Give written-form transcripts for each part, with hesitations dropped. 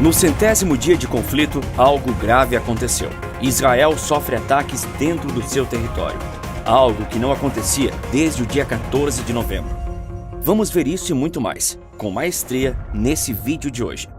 No 100º dia de conflito, algo grave aconteceu. Israel sofre ataques dentro do seu território. Algo que não acontecia desde o dia 14 de novembro. Vamos ver isso e muito mais, com maestria, nesse vídeo de hoje.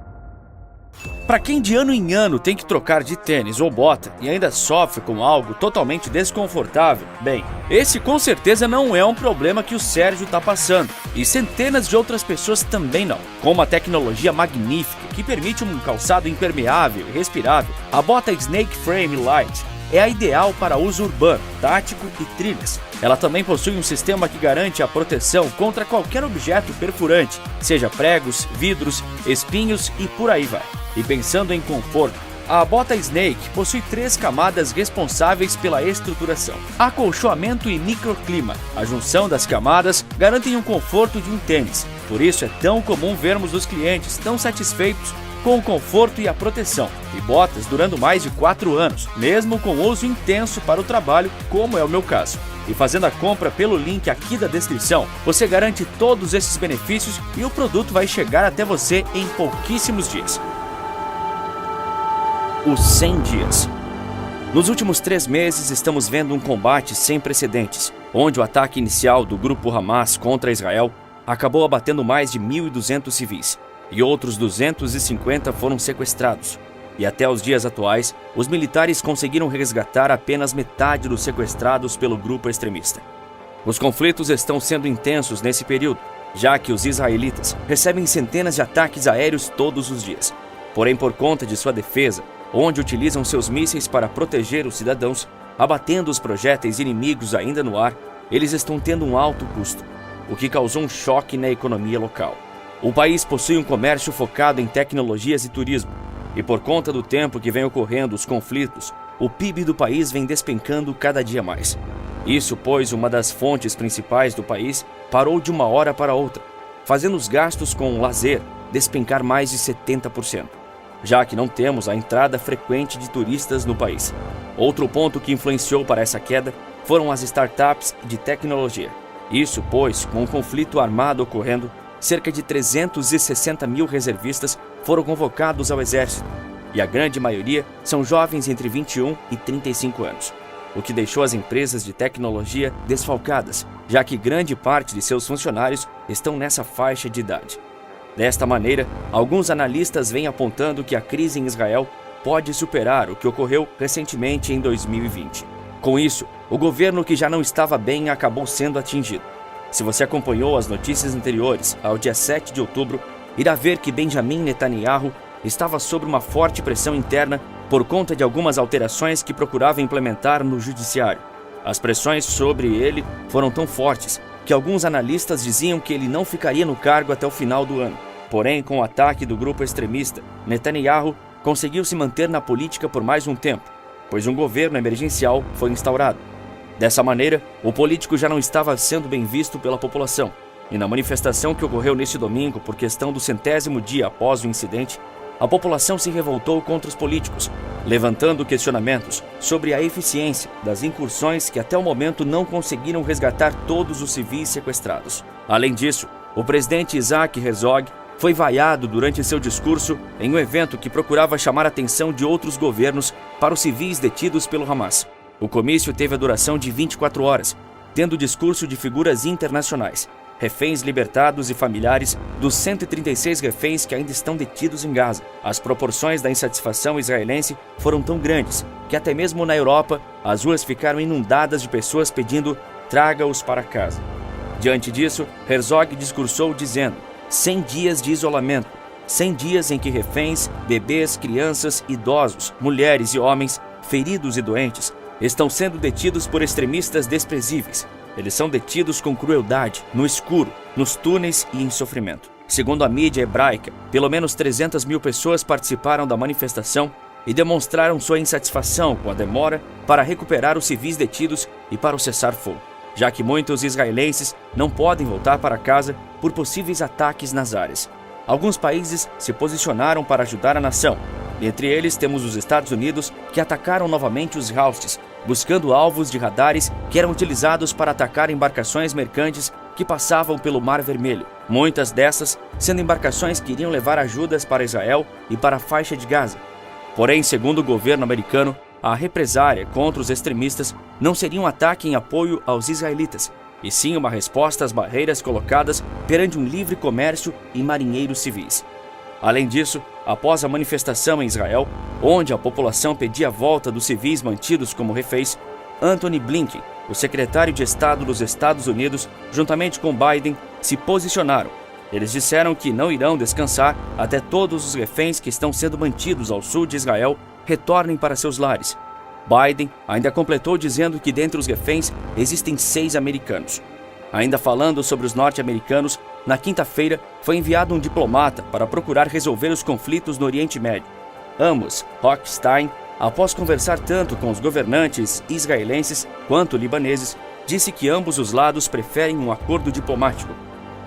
Para quem de ano em ano tem que trocar de tênis ou bota e ainda sofre com algo totalmente desconfortável, bem, esse com certeza não é um problema que o Sérgio está passando, e centenas de outras pessoas também não. Com uma tecnologia magnífica que permite um calçado impermeável e respirável, a bota Snake Frame Light é a ideal para uso urbano, tático e trilhas. Ela também possui um sistema que garante a proteção contra qualquer objeto perfurante, seja pregos, vidros, espinhos e por aí vai. E pensando em conforto, a bota Snake possui 3 camadas responsáveis pela estruturação: acolchoamento e microclima. A junção das camadas garantem o conforto de um tênis. Por isso é tão comum vermos os clientes tão satisfeitos com o conforto e a proteção, e botas durando mais de 4 anos, mesmo com uso intenso para o trabalho, como é o meu caso. E fazendo a compra pelo link aqui da descrição, você garante todos esses benefícios e o produto vai chegar até você em pouquíssimos dias. Os 100 dias. Nos últimos 3 meses estamos vendo um combate sem precedentes, onde o ataque inicial do grupo Hamas contra Israel acabou abatendo mais de 1.200 civis, e outros 250 foram sequestrados. E até os dias atuais, os militares conseguiram resgatar apenas metade dos sequestrados pelo grupo extremista. Os conflitos estão sendo intensos nesse período, já que os israelitas recebem centenas de ataques aéreos todos os dias. Porém, por conta de sua defesa, onde utilizam seus mísseis para proteger os cidadãos, abatendo os projéteis inimigos ainda no ar, eles estão tendo um alto custo, o que causou um choque na economia local. O país possui um comércio focado em tecnologias e turismo, e por conta do tempo que vem ocorrendo os conflitos, o PIB do país vem despencando cada dia mais. Isso pois uma das fontes principais do país parou de uma hora para outra, fazendo os gastos com o lazer despencar mais de 70%, já que não temos a entrada frequente de turistas no país. Outro ponto que influenciou para essa queda foram as startups de tecnologia. Isso pois, com o conflito armado ocorrendo, cerca de 360 mil reservistas foram convocados ao exército, e a grande maioria são jovens entre 21 e 35 anos, o que deixou as empresas de tecnologia desfalcadas, já que grande parte de seus funcionários estão nessa faixa de idade. Desta maneira, alguns analistas vêm apontando que a crise em Israel pode superar o que ocorreu recentemente em 2020. Com isso, o governo que já não estava bem acabou sendo atingido. Se você acompanhou as notícias anteriores ao dia 7 de outubro, irá ver que Benjamin Netanyahu estava sob uma forte pressão interna por conta de algumas alterações que procurava implementar no judiciário. As pressões sobre ele foram tão fortes que alguns analistas diziam que ele não ficaria no cargo até o final do ano. Porém, com o ataque do grupo extremista, Netanyahu conseguiu se manter na política por mais um tempo, pois um governo emergencial foi instaurado. Dessa maneira, o político já não estava sendo bem visto pela população, e na manifestação que ocorreu neste domingo por questão do 100º dia após o incidente, a população se revoltou contra os políticos, levantando questionamentos sobre a eficiência das incursões que até o momento não conseguiram resgatar todos os civis sequestrados. Além disso, o presidente Isaac Herzog foi vaiado durante seu discurso em um evento que procurava chamar a atenção de outros governos para os civis detidos pelo Hamas. O comício teve a duração de 24 horas, tendo discurso de figuras internacionais, reféns libertados e familiares dos 136 reféns que ainda estão detidos em Gaza. As proporções da insatisfação israelense foram tão grandes que até mesmo na Europa as ruas ficaram inundadas de pessoas pedindo "traga-os para casa". Diante disso, Herzog discursou dizendo: 100 dias de isolamento, 100 dias em que reféns, bebês, crianças, idosos, mulheres e homens, feridos e doentes, estão sendo detidos por extremistas desprezíveis. Eles são detidos com crueldade, no escuro, nos túneis e em sofrimento. Segundo a mídia hebraica, pelo menos 300 mil pessoas participaram da manifestação e demonstraram sua insatisfação com a demora para recuperar os civis detidos e para o cessar-fogo, já que muitos israelenses não podem voltar para casa por possíveis ataques nas áreas. Alguns países se posicionaram para ajudar a nação. Entre eles temos os Estados Unidos, que atacaram novamente os Houthis, buscando alvos de radares que eram utilizados para atacar embarcações mercantes que passavam pelo Mar Vermelho, muitas dessas sendo embarcações que iriam levar ajudas para Israel e para a faixa de Gaza. Porém, segundo o governo americano, a represária contra os extremistas não seria um ataque em apoio aos israelitas, e sim uma resposta às barreiras colocadas perante um livre comércio e marinheiros civis. Além disso, após a manifestação em Israel, onde a população pedia a volta dos civis mantidos como reféns, Antony Blinken, o secretário de Estado dos Estados Unidos, juntamente com Biden, se posicionaram. Eles disseram que não irão descansar até todos os reféns que estão sendo mantidos ao sul de Israel retornem para seus lares. Biden ainda completou dizendo que dentre os reféns existem 6 americanos. Ainda falando sobre os norte-americanos, na quinta-feira foi enviado um diplomata para procurar resolver os conflitos no Oriente Médio. Amos Hochstein, após conversar tanto com os governantes israelenses quanto libaneses, disse que ambos os lados preferem um acordo diplomático.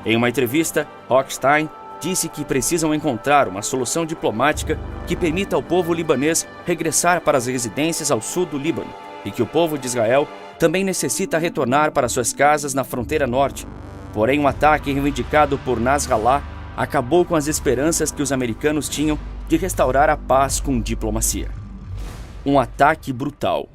Em uma entrevista, Hochstein disse que precisam encontrar uma solução diplomática que permita ao povo libanês regressar para as residências ao sul do Líbano e que o povo de Israel também necessita retornar para suas casas na fronteira norte. Porém, um ataque reivindicado por Nasrallah acabou com as esperanças que os americanos tinham de restaurar a paz com diplomacia. Um ataque brutal.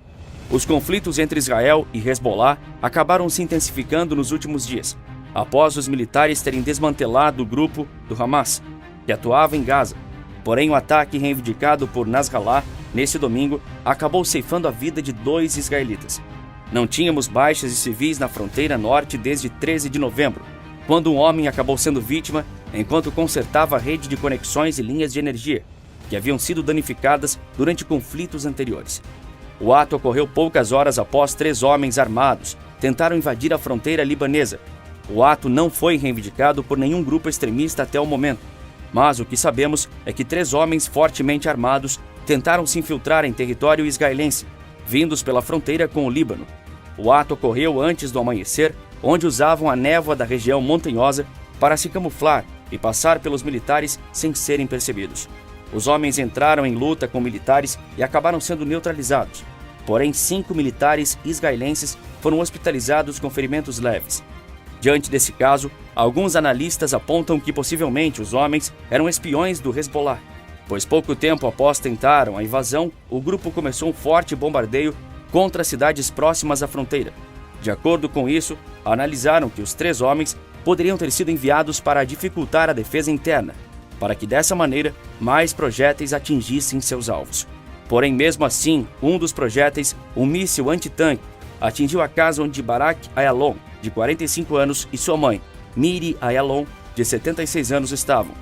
Os conflitos entre Israel e Hezbollah acabaram se intensificando nos últimos dias, após os militares terem desmantelado o grupo do Hamas, que atuava em Gaza. Porém, o ataque reivindicado por Nasrallah nesse domingo acabou ceifando a vida de 2 israelitas. Não tínhamos baixas de civis na fronteira norte desde 13 de novembro, quando um homem acabou sendo vítima enquanto consertava a rede de conexões e linhas de energia, que haviam sido danificadas durante conflitos anteriores. O ato ocorreu poucas horas após 3 homens armados tentaram invadir a fronteira libanesa. O ato não foi reivindicado por nenhum grupo extremista até o momento, mas o que sabemos é que 3 homens fortemente armados tentaram se infiltrar em território israelense, vindos pela fronteira com o Líbano. O ato ocorreu antes do amanhecer, onde usavam a névoa da região montanhosa para se camuflar e passar pelos militares sem serem percebidos. Os homens entraram em luta com militares e acabaram sendo neutralizados. Porém, 5 militares israelenses foram hospitalizados com ferimentos leves. Diante desse caso, alguns analistas apontam que possivelmente os homens eram espiões do Hezbollah, pois pouco tempo após tentaram a invasão, o grupo começou um forte bombardeio contra cidades próximas à fronteira. De acordo com isso, analisaram que os 3 homens poderiam ter sido enviados para dificultar a defesa interna, para que dessa maneira mais projéteis atingissem seus alvos. Porém, mesmo assim, um dos projéteis, um míssil antitanque, atingiu a casa onde Barak Ayalon, de 45 anos, e sua mãe, Miri Ayalon, de 76 anos, estavam.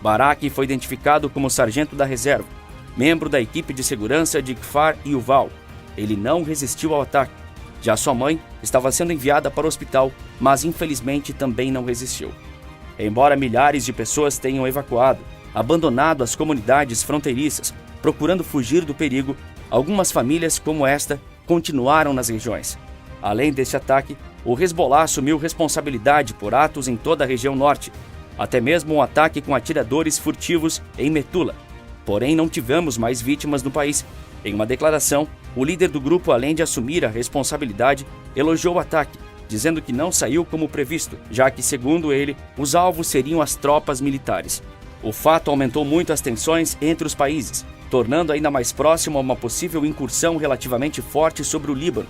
Barak foi identificado como sargento da reserva, membro da equipe de segurança de Kfar Yuval. Ele não resistiu ao ataque. Já sua mãe estava sendo enviada para o hospital, mas infelizmente também não resistiu. Embora milhares de pessoas tenham evacuado, abandonado as comunidades fronteiriças, procurando fugir do perigo, algumas famílias como esta continuaram nas regiões. Além deste ataque, o Hezbollah assumiu responsabilidade por atos em toda a região norte, até mesmo um ataque com atiradores furtivos em Metula. Porém, não tivemos mais vítimas no país. Em uma declaração, o líder do grupo, além de assumir a responsabilidade, elogiou o ataque, dizendo que não saiu como previsto, já que, segundo ele, os alvos seriam as tropas militares. O fato aumentou muito as tensões entre os países, tornando ainda mais próximo a uma possível incursão relativamente forte sobre o Líbano,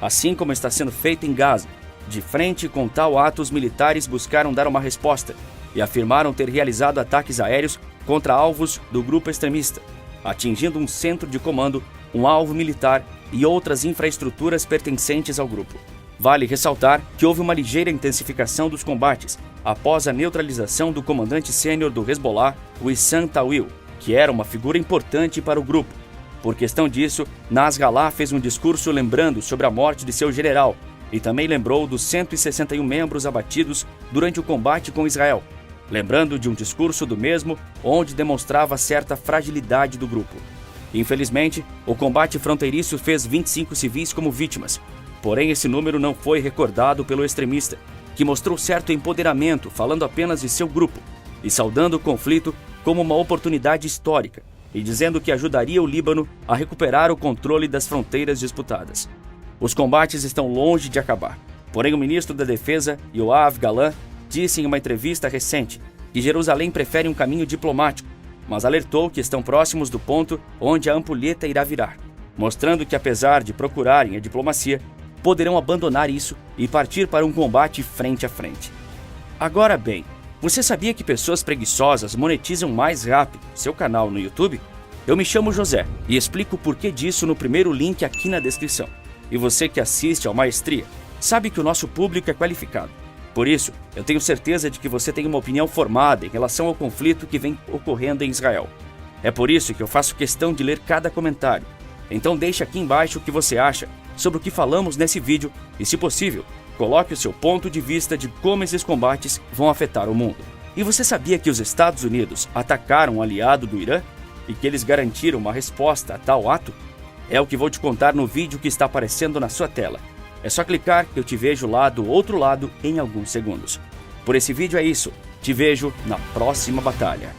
assim como está sendo feito em Gaza. De frente com tal ato, os militares buscaram dar uma resposta e afirmaram ter realizado ataques aéreos contra alvos do grupo extremista, atingindo um centro de comando, um alvo militar e outras infraestruturas pertencentes ao grupo. Vale ressaltar que houve uma ligeira intensificação dos combates após a neutralização do comandante sênior do Hezbollah, Wissam Tawil, que era uma figura importante para o grupo. Por questão disso, Nasrallah fez um discurso lembrando sobre a morte de seu general e também lembrou dos 161 membros abatidos durante o combate com Israel, lembrando de um discurso do mesmo onde demonstrava certa fragilidade do grupo. Infelizmente, o combate fronteiriço fez 25 civis como vítimas, porém esse número não foi recordado pelo extremista, que mostrou certo empoderamento falando apenas de seu grupo e saudando o conflito como uma oportunidade histórica e dizendo que ajudaria o Líbano a recuperar o controle das fronteiras disputadas. Os combates estão longe de acabar. Porém, o ministro da Defesa, Yoav Gallant, disse em uma entrevista recente que Jerusalém prefere um caminho diplomático, mas alertou que estão próximos do ponto onde a ampulheta irá virar, mostrando que, apesar de procurarem a diplomacia, poderão abandonar isso e partir para um combate frente a frente. Agora bem, você sabia que pessoas preguiçosas monetizam mais rápido seu canal no YouTube? Eu me chamo José e explico o porquê disso no primeiro link aqui na descrição. E você que assiste ao Maestria, sabe que o nosso público é qualificado. Por isso, eu tenho certeza de que você tem uma opinião formada em relação ao conflito que vem ocorrendo em Israel. É por isso que eu faço questão de ler cada comentário. Então deixe aqui embaixo o que você acha sobre o que falamos nesse vídeo e, se possível, coloque o seu ponto de vista de como esses combates vão afetar o mundo. E você sabia que os Estados Unidos atacaram um aliado do Irã e que eles garantiram uma resposta a tal ato? É o que vou te contar no vídeo que está aparecendo na sua tela. É só clicar que eu te vejo lá do outro lado em alguns segundos. Por esse vídeo é isso. Te vejo na próxima batalha.